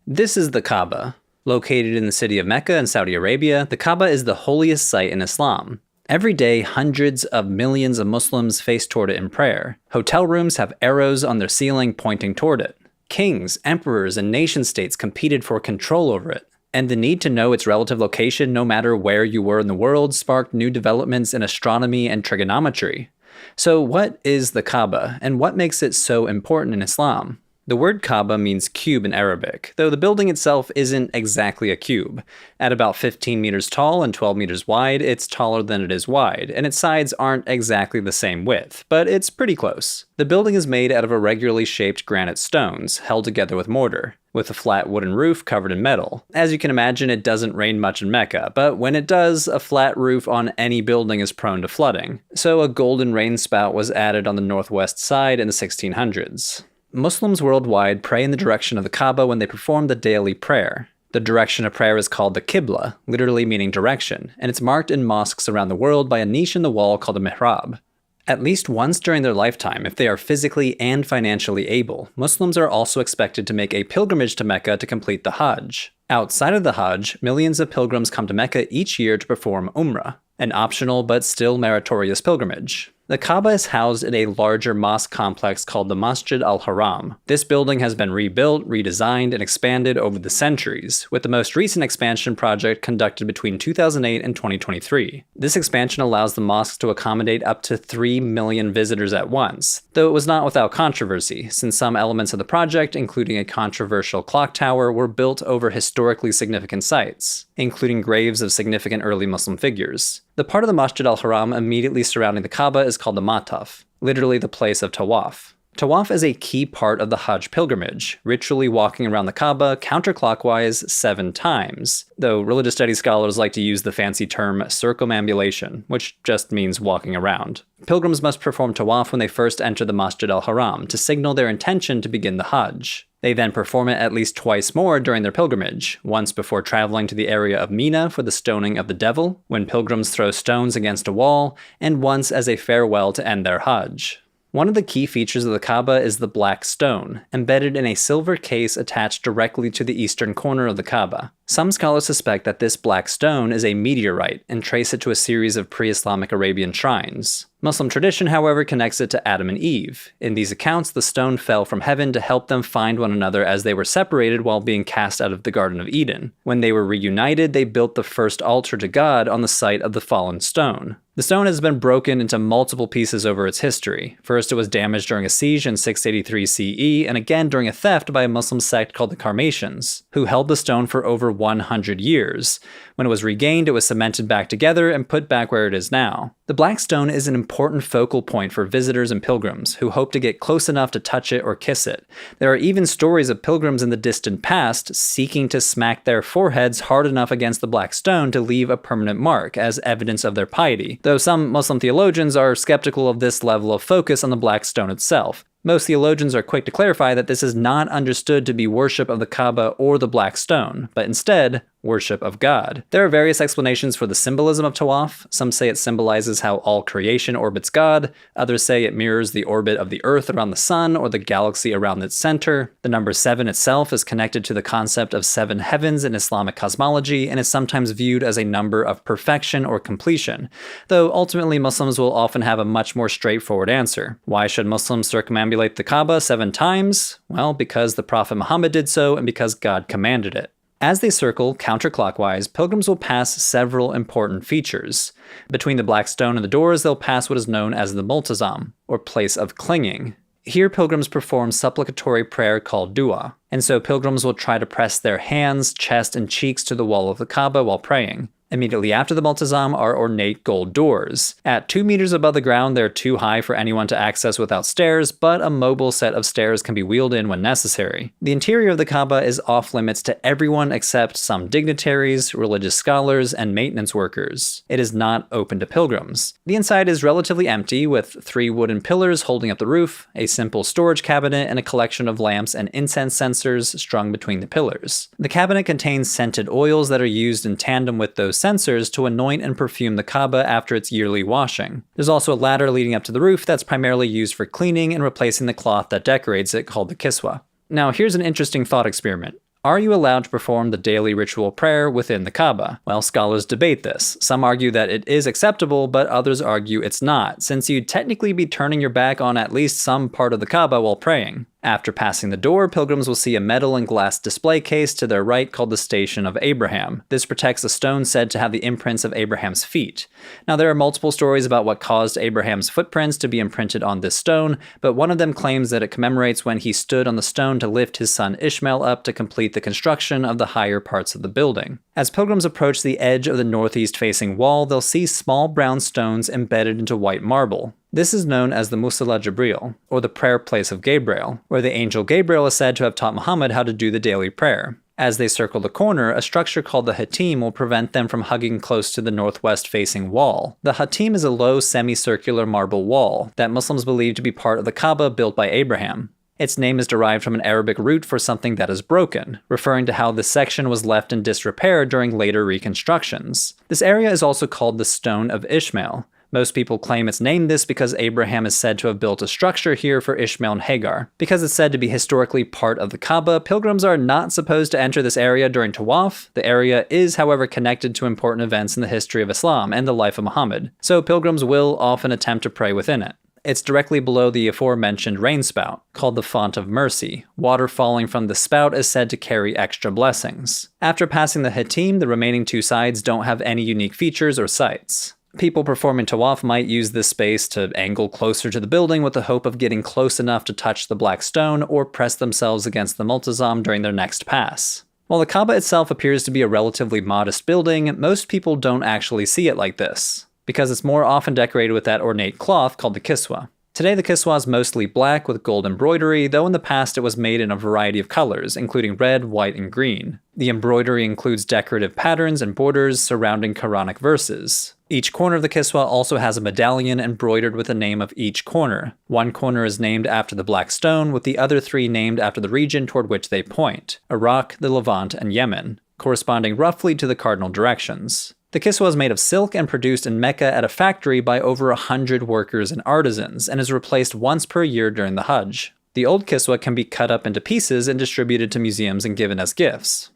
This is the Kaaba. Located in the city of Mecca in Saudi Arabia, the Kaaba is the holiest site in Islam. Every day, hundreds of millions of Muslims face toward it in prayer. Hotel rooms have arrows on their ceiling pointing toward it. Kings, emperors, and nation-states competed for control over it. And the need to know its relative location no matter where you were in the world sparked new developments in astronomy and trigonometry. So what is the Kaaba, and what makes it so important in Islam? The word Kaaba means cube in Arabic, though the building itself isn't exactly a cube. At about 15 meters tall and 12 meters wide, it's taller than it is wide, and its sides aren't exactly the same width, but it's pretty close. The building is made out of irregularly shaped granite stones, held together with mortar, with a flat wooden roof covered in metal. As you can imagine, it doesn't rain much in Mecca, but when it does, a flat roof on any building is prone to flooding. So a golden rain spout was added on the northwest side in the 1600s. Muslims worldwide pray in the direction of the Kaaba when they perform the daily prayer. The direction of prayer is called the Qibla, literally meaning direction, and it's marked in mosques around the world by a niche in the wall called a mihrab. At least once during their lifetime, if they are physically and financially able, Muslims are also expected to make a pilgrimage to Mecca to complete the Hajj. Outside of the Hajj, millions of pilgrims come to Mecca each year to perform Umrah, an optional but still meritorious pilgrimage. The Kaaba is housed in a larger mosque complex called the Masjid al-Haram. This building has been rebuilt, redesigned, and expanded over the centuries, with the most recent expansion project conducted between 2008 and 2023. This expansion allows the mosque to accommodate up to 3 million visitors at once, though it was not without controversy, since some elements of the project, including a controversial clock tower, were built over historically significant sites, including graves of significant early Muslim figures. The part of the Masjid al-Haram immediately surrounding the Kaaba is called the Mataf, literally the place of tawaf. Tawaf is a key part of the Hajj pilgrimage, ritually walking around the Kaaba counterclockwise 7 times, though religious studies scholars like to use the fancy term circumambulation, which just means walking around. Pilgrims must perform tawaf when they first enter the Masjid al-Haram to signal their intention to begin the Hajj. They then perform it at least twice more during their pilgrimage, once before traveling to the area of Mina for the stoning of the devil, when pilgrims throw stones against a wall, and once as a farewell to end their Hajj. One of the key features of the Kaaba is the black stone, embedded in a silver case attached directly to the eastern corner of the Kaaba. Some scholars suspect that this black stone is a meteorite and trace it to a series of pre-Islamic Arabian shrines. Muslim tradition, however, connects it to Adam and Eve. In these accounts, the stone fell from heaven to help them find one another as they were separated while being cast out of the Garden of Eden. When they were reunited, they built the first altar to God on the site of the fallen stone. The stone has been broken into multiple pieces over its history. First, it was damaged during a siege in 683 CE, and again during a theft by a Muslim sect called the Karmatians, who held the stone for over 100 years. When it was regained, it was cemented back together and put back where it is now. The black stone is an important focal point for visitors and pilgrims who hope to get close enough to touch it or kiss it. There are even stories of pilgrims in the distant past seeking to smack their foreheads hard enough against the black stone to leave a permanent mark as evidence of their piety, though some Muslim theologians are skeptical of this level of focus on the black stone itself. Most theologians are quick to clarify that this is not understood to be worship of the Kaaba or the black stone, but instead, worship of God. There are various explanations for the symbolism of tawaf. Some say it symbolizes how all creation orbits God. Others say it mirrors the orbit of the Earth around the sun or the galaxy around its center. The number 7 itself is connected to the concept of 7 heavens in Islamic cosmology and is sometimes viewed as a number of perfection or completion, though ultimately Muslims will often have a much more straightforward answer. Why should Muslims circumambulate the Kaaba 7 times? Well, because the Prophet Muhammad did so and because God commanded it. As they circle counterclockwise, pilgrims will pass several important features. Between the black stone and the doors, they'll pass what is known as the multazam, or place of clinging. Here, pilgrims perform supplicatory prayer called dua, and so pilgrims will try to press their hands, chest, and cheeks to the wall of the Kaaba while praying. Immediately after the multazam are ornate gold doors. At 2 meters above the ground, they're too high for anyone to access without stairs, but a mobile set of stairs can be wheeled in when necessary. The interior of the Kaaba is off limits to everyone except some dignitaries, religious scholars, and maintenance workers. It is not open to pilgrims. The inside is relatively empty, with 3 wooden pillars holding up the roof, a simple storage cabinet, and a collection of lamps and incense censers strung between the pillars. The cabinet contains scented oils that are used in tandem with those censers to anoint and perfume the Kaaba after its yearly washing. There's also a ladder leading up to the roof that's primarily used for cleaning and replacing the cloth that decorates it, called the kiswa. Now, here's an interesting thought experiment. Are you allowed to perform the daily ritual prayer within the Kaaba? Well, scholars debate this. Some argue that it is acceptable, but others argue it's not, since you'd technically be turning your back on at least some part of the Kaaba while praying. After passing the door, pilgrims will see a metal and glass display case to their right called the Station of Abraham. This protects a stone said to have the imprints of Abraham's feet. Now, there are multiple stories about what caused Abraham's footprints to be imprinted on this stone, but one of them claims that it commemorates when he stood on the stone to lift his son Ishmael up to complete the construction of the higher parts of the building. As pilgrims approach the edge of the northeast-facing wall, they'll see small brown stones embedded into white marble. This is known as the Musalla Jibril, or the prayer place of Gabriel, where the angel Gabriel is said to have taught Muhammad how to do the daily prayer. As they circle the corner, a structure called the Hatim will prevent them from hugging close to the northwest-facing wall. The Hatim is a low semicircular marble wall that Muslims believe to be part of the Kaaba built by Abraham. Its name is derived from an Arabic root for something that is broken, referring to how this section was left in disrepair during later reconstructions. This area is also called the Stone of Ishmael. Most people claim it's named this because Abraham is said to have built a structure here for Ishmael and Hagar. Because it's said to be historically part of the Kaaba, pilgrims are not supposed to enter this area during Tawaf. The area is, however, connected to important events in the history of Islam and the life of Muhammad, so pilgrims will often attempt to pray within it. It's directly below the aforementioned rain spout, called the Font of Mercy. Water falling from the spout is said to carry extra blessings. After passing the Hatim, the remaining two sides don't have any unique features or sights. People performing Tawaf might use this space to angle closer to the building with the hope of getting close enough to touch the black stone or press themselves against the multazam during their next pass. While the Kaaba itself appears to be a relatively modest building, most people don't actually see it like this, because it's more often decorated with that ornate cloth called the kiswa. Today the kiswa is mostly black with gold embroidery, though in the past it was made in a variety of colors, including red, white, and green. The embroidery includes decorative patterns and borders surrounding Quranic verses. Each corner of the kiswa also has a medallion embroidered with the name of each corner. One corner is named after the black stone, with the other three named after the region toward which they point: Iraq, the Levant, and Yemen, corresponding roughly to the cardinal directions. The kiswa is made of silk and produced in Mecca at a factory by over 100 workers and artisans, and is replaced once per year during the Hajj. The old kiswa can be cut up into pieces and distributed to museums and given as gifts.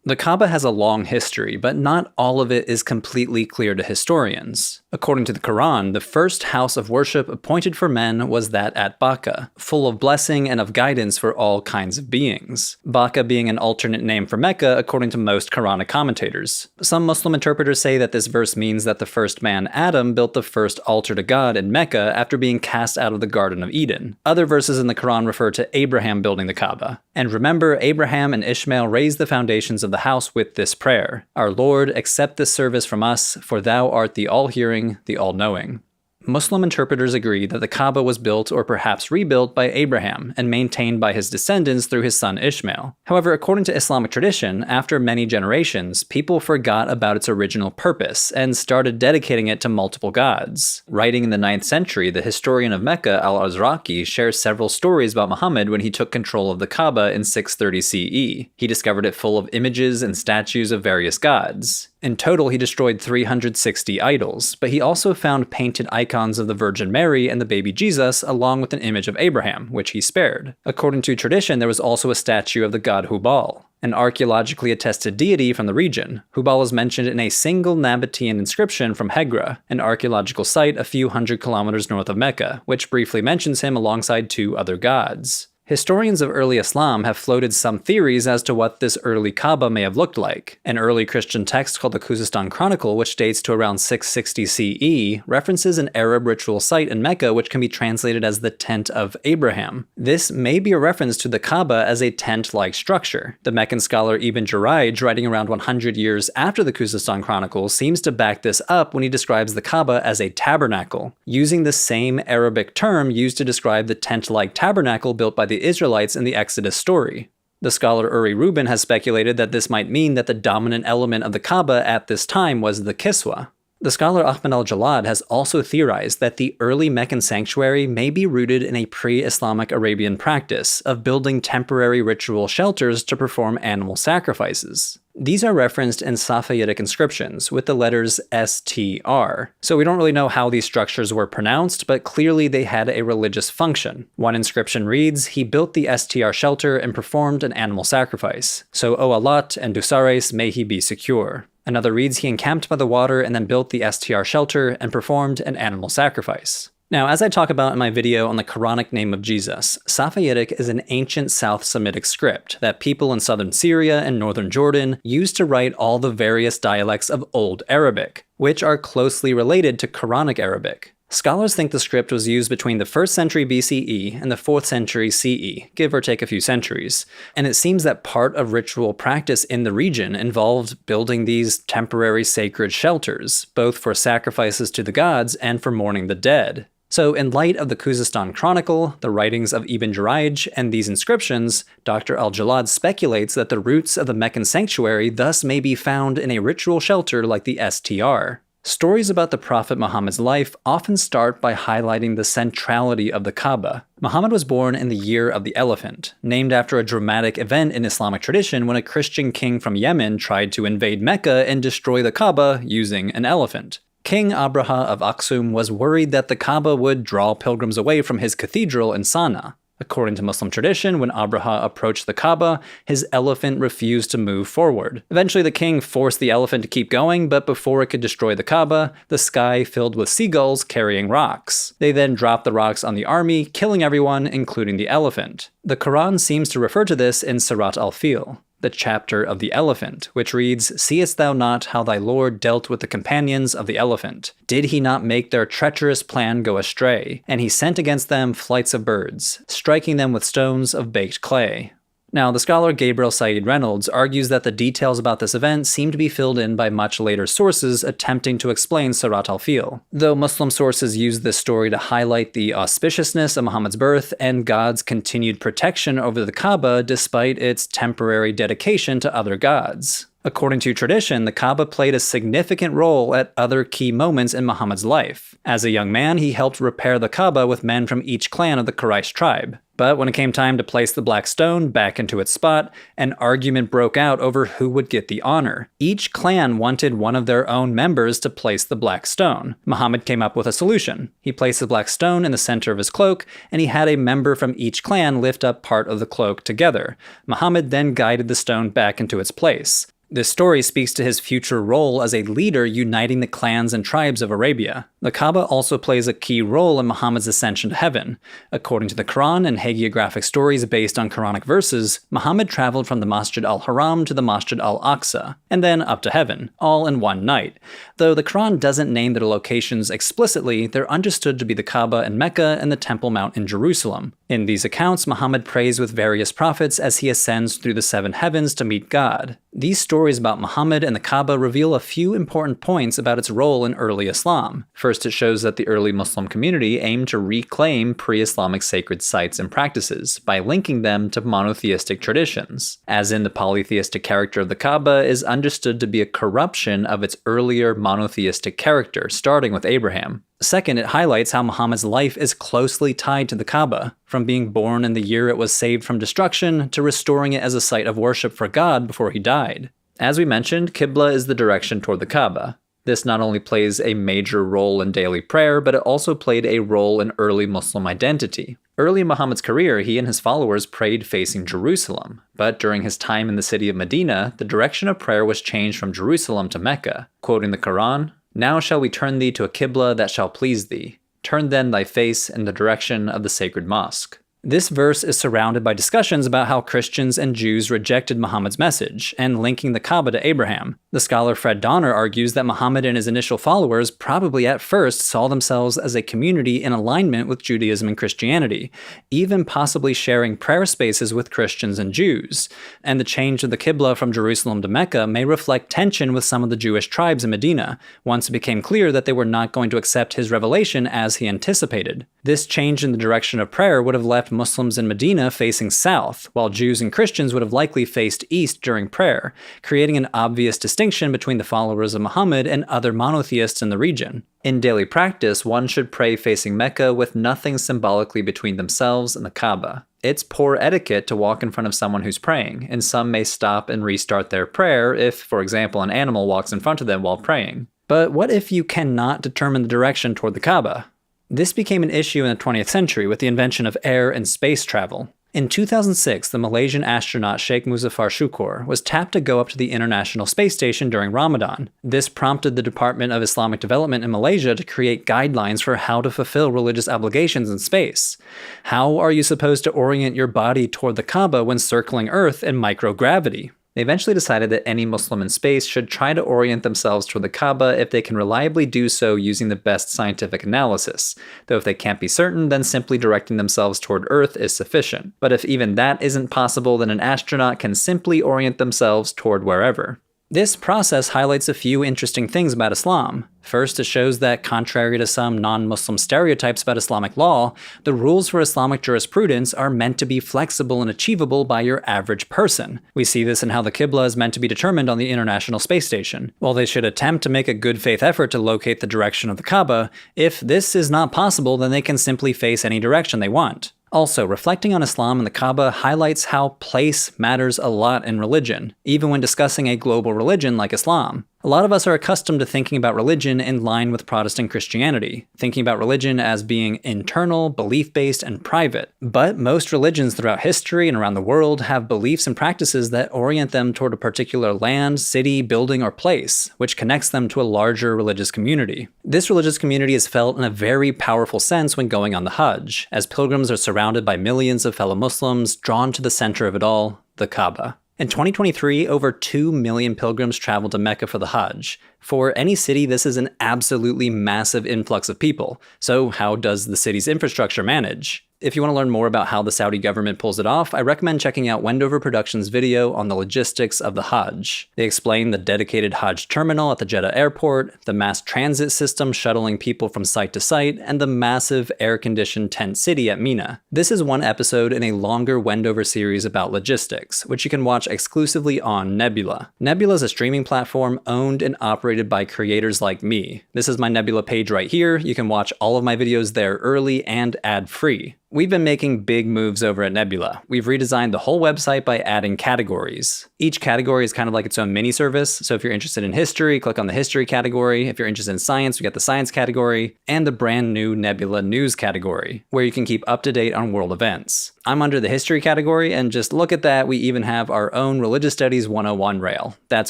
The Kaaba has a long history, but not all of it is completely clear to historians. According to the Quran, the first house of worship appointed for men was that at Bakka, full of blessing and of guidance for all kinds of beings. Bakka being an alternate name for Mecca according to most Quranic commentators. Some Muslim interpreters say that this verse means that the first man, Adam, built the first altar to God in Mecca after being cast out of the Garden of Eden. Other verses in the Quran refer to Abraham building the Kaaba. And remember, Abraham and Ishmael raised the foundations of the house with this prayer: Our Lord, accept this service from us, for thou art the all-hearing, the all-knowing. Muslim interpreters agree that the Kaaba was built or perhaps rebuilt by Abraham and maintained by his descendants through his son Ishmael. However, according to Islamic tradition, after many generations, people forgot about its original purpose and started dedicating it to multiple gods. Writing in the 9th century, the historian of Mecca, al-Azraqi, shares several stories about Muhammad when he took control of the Kaaba in 630 CE. He discovered it full of images and statues of various gods. In total, he destroyed 360 idols, but he also found painted icons of the Virgin Mary and the baby Jesus, along with an image of Abraham, which he spared. According to tradition, there was also a statue of the god Hubal, an archaeologically attested deity from the region. Hubal is mentioned in a single Nabatean inscription from Hegra, an archaeological site a few hundred kilometers north of Mecca, which briefly mentions him alongside two other gods. Historians of early Islam have floated some theories as to what this early Kaaba may have looked like. An early Christian text called the Khuzestan Chronicle, which dates to around 660 CE, references an Arab ritual site in Mecca which can be translated as the Tent of Abraham. This may be a reference to the Kaaba as a tent-like structure. The Meccan scholar Ibn Jurayj, writing around 100 years after the Khuzestan Chronicle, seems to back this up when he describes the Kaaba as a tabernacle, using the same Arabic term used to describe the tent-like tabernacle built by the Israelites in the Exodus story. The scholar Uri Rubin has speculated that this might mean that the dominant element of the Kaaba at this time was the kiswa. The scholar Ahmed al-Jalad has also theorized that the early Meccan sanctuary may be rooted in a pre-Islamic Arabian practice of building temporary ritual shelters to perform animal sacrifices. These are referenced in Safavidic inscriptions with the letters STR, so we don't really know how these structures were pronounced, but clearly they had a religious function. One inscription reads, "He built the STR shelter and performed an animal sacrifice, so O Allat and Dusares may he be secure." Another reads, "He encamped by the water and then built the STR shelter and performed an animal sacrifice." Now, as I talk about in my video on the Quranic name of Jesus, Safavidic is an ancient South Semitic script that people in southern Syria and northern Jordan used to write all the various dialects of Old Arabic, which are closely related to Quranic Arabic. Scholars think the script was used between the 1st century BCE and the 4th century CE, give or take a few centuries, and it seems that part of ritual practice in the region involved building these temporary sacred shelters, both for sacrifices to the gods and for mourning the dead. So in light of the Khuzestan Chronicle, the writings of Ibn Jurayj, and these inscriptions, Dr. Al-Jalad speculates that the roots of the Meccan sanctuary thus may be found in a ritual shelter like the STR. Stories about the Prophet Muhammad's life often start by highlighting the centrality of the Kaaba. Muhammad was born in the Year of the Elephant, named after a dramatic event in Islamic tradition when a Christian king from Yemen tried to invade Mecca and destroy the Kaaba using an elephant. King Abraha of Aksum was worried that the Kaaba would draw pilgrims away from his cathedral in Sana'a. According to Muslim tradition, when Abraha approached the Kaaba, his elephant refused to move forward. Eventually, the king forced the elephant to keep going, but before it could destroy the Kaaba, the sky filled with seagulls carrying rocks. They then dropped the rocks on the army, killing everyone, including the elephant. The Quran seems to refer to this in Surat al-Fil, the chapter of the elephant, which reads, "Seest thou not how thy Lord dealt with the companions of the elephant? Did he not make their treacherous plan go astray? And he sent against them flights of birds, striking them with stones of baked clay." Now, the scholar Gabriel Said Reynolds argues that the details about this event seem to be filled in by much later sources attempting to explain Surat al-Fil, though Muslim sources use this story to highlight the auspiciousness of Muhammad's birth and God's continued protection over the Kaaba despite its temporary dedication to other gods. According to tradition, the Kaaba played a significant role at other key moments in Muhammad's life. As a young man, he helped repair the Kaaba with men from each clan of the Quraysh tribe. But when it came time to place the black stone back into its spot, an argument broke out over who would get the honor. Each clan wanted one of their own members to place the black stone. Muhammad came up with a solution. He placed the black stone in the center of his cloak, and he had a member from each clan lift up part of the cloak together. Muhammad then guided the stone back into its place. This story speaks to his future role as a leader uniting the clans and tribes of Arabia. The Kaaba also plays a key role in Muhammad's ascension to heaven. According to the Quran and hagiographic stories based on Quranic verses, Muhammad traveled from the Masjid al-Haram to the Masjid al-Aqsa, and then up to heaven, all in one night. Though the Quran doesn't name their locations explicitly, they're understood to be the Kaaba in Mecca and the Temple Mount in Jerusalem. In these accounts, Muhammad prays with various prophets as he ascends through the seven heavens to meet God. These stories about Muhammad and the Kaaba reveal a few important points about its role in early Islam. First, it shows that the early Muslim community aimed to reclaim pre-Islamic sacred sites and practices by linking them to monotheistic traditions, as in the polytheistic character of the Kaaba is understood to be a corruption of its earlier monotheistic character, starting with Abraham. Second, it highlights how Muhammad's life is closely tied to the Kaaba, from being born in the year it was saved from destruction to restoring it as a site of worship for God before he died. As we mentioned, Qibla is the direction toward the Kaaba. This not only plays a major role in daily prayer, but it also played a role in early Muslim identity. Early in Muhammad's career, he and his followers prayed facing Jerusalem, but during his time in the city of Medina, the direction of prayer was changed from Jerusalem to Mecca. Quoting the Quran, "Now shall we turn thee to a Qibla that shall please thee. Turn then thy face in the direction of the sacred mosque." This verse is surrounded by discussions about how Christians and Jews rejected Muhammad's message, and linking the Kaaba to Abraham. The scholar Fred Donner argues that Muhammad and his initial followers probably at first saw themselves as a community in alignment with Judaism and Christianity, even possibly sharing prayer spaces with Christians and Jews. And the change of the Qibla from Jerusalem to Mecca may reflect tension with some of the Jewish tribes in Medina, once it became clear that they were not going to accept his revelation as he anticipated. This change in the direction of prayer would have left left Muslims in Medina facing south, while Jews and Christians would have likely faced east during prayer, creating an obvious distinction between the followers of Muhammad and other monotheists in the region. In daily practice, one should pray facing Mecca with nothing symbolically between themselves and the Kaaba. It's poor etiquette to walk in front of someone who's praying, and some may stop and restart their prayer if, for example, an animal walks in front of them while praying. But what if you cannot determine the direction toward the Kaaba? This became an issue in the 20th century with the invention of air and space travel. In 2006, the Malaysian astronaut Sheikh Muzaffar Shukor was tapped to go up to the International Space Station during Ramadan. This prompted the Department of Islamic Development in Malaysia to create guidelines for how to fulfill religious obligations in space. How are you supposed to orient your body toward the Kaaba when circling Earth in microgravity? They eventually decided that any Muslim in space should try to orient themselves toward the Kaaba if they can reliably do so using the best scientific analysis, though if they can't be certain, then simply directing themselves toward Earth is sufficient. But if even that isn't possible, then an astronaut can simply orient themselves toward wherever. This process highlights a few interesting things about Islam. First, it shows that, contrary to some non-Muslim stereotypes about Islamic law, the rules for Islamic jurisprudence are meant to be flexible and achievable by your average person. We see this in how the Qibla is meant to be determined on the International Space Station. While they should attempt to make a good faith effort to locate the direction of the Kaaba, if this is not possible, then they can simply face any direction they want. Also, reflecting on Islam and the Kaaba highlights how place matters a lot in religion, even when discussing a global religion like Islam. A lot of us are accustomed to thinking about religion in line with Protestant Christianity, thinking about religion as being internal, belief-based, and private. But most religions throughout history and around the world have beliefs and practices that orient them toward a particular land, city, building, or place, which connects them to a larger religious community. This religious community is felt in a very powerful sense when going on the Hajj, as pilgrims are surrounded by millions of fellow Muslims drawn to the center of it all, the Kaaba. In 2023, over 2 million pilgrims traveled to Mecca for the Hajj. For any city, this is an absolutely massive influx of people. So how does the city's infrastructure manage? If you want to learn more about how the Saudi government pulls it off, I recommend checking out Wendover Productions' video on the logistics of the Hajj. They explain the dedicated Hajj terminal at the Jeddah airport, the mass transit system shuttling people from site to site, and the massive air-conditioned tent city at Mina. This is one episode in a longer Wendover series about logistics, which you can watch exclusively on Nebula. Nebula is a streaming platform owned and operated by creators like me. This is my Nebula page right here. You can watch all of my videos there early and ad-free. We've been making big moves over at Nebula. We've redesigned the whole website by adding categories. Each category is kind of like its own mini service, so if you're interested in history, click on the history category. If you're interested in science, we got the science category, and the brand new Nebula news category, where you can keep up to date on world events. I'm under the history category, and just look at that, we even have our own Religious Studies 101 rail. That's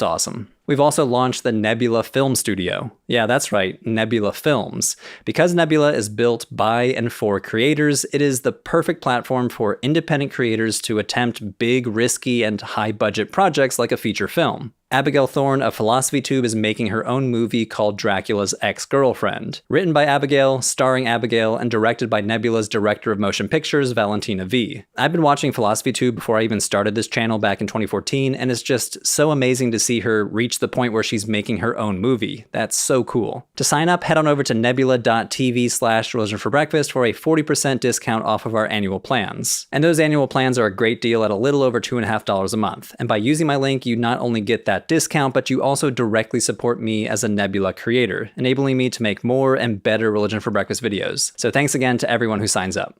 awesome. We've also launched the Nebula Film Studio. Yeah, that's right, Nebula Films. Because Nebula is built by and for creators, it is the perfect platform for independent creators to attempt big, risky, and high-budget projects like a feature film. Abigail Thorne of PhilosophyTube is making her own movie called Dracula's Ex-Girlfriend. Written by Abigail, starring Abigail, and directed by Nebula's director of motion pictures, Valentina V. I've been watching PhilosophyTube before I even started this channel back in 2014, and it's just so amazing to see her reach the point where she's making her own movie. That's so cool. To sign up, head on over to nebula.tv/religion for breakfast for a 40% discount off of our annual plans. And those annual plans are a great deal at a little over $2.50 a month. And by using my link, you not only get that discount, but you also directly support me as a Nebula creator, enabling me to make more and better Religion for Breakfast videos. So thanks again to everyone who signs up.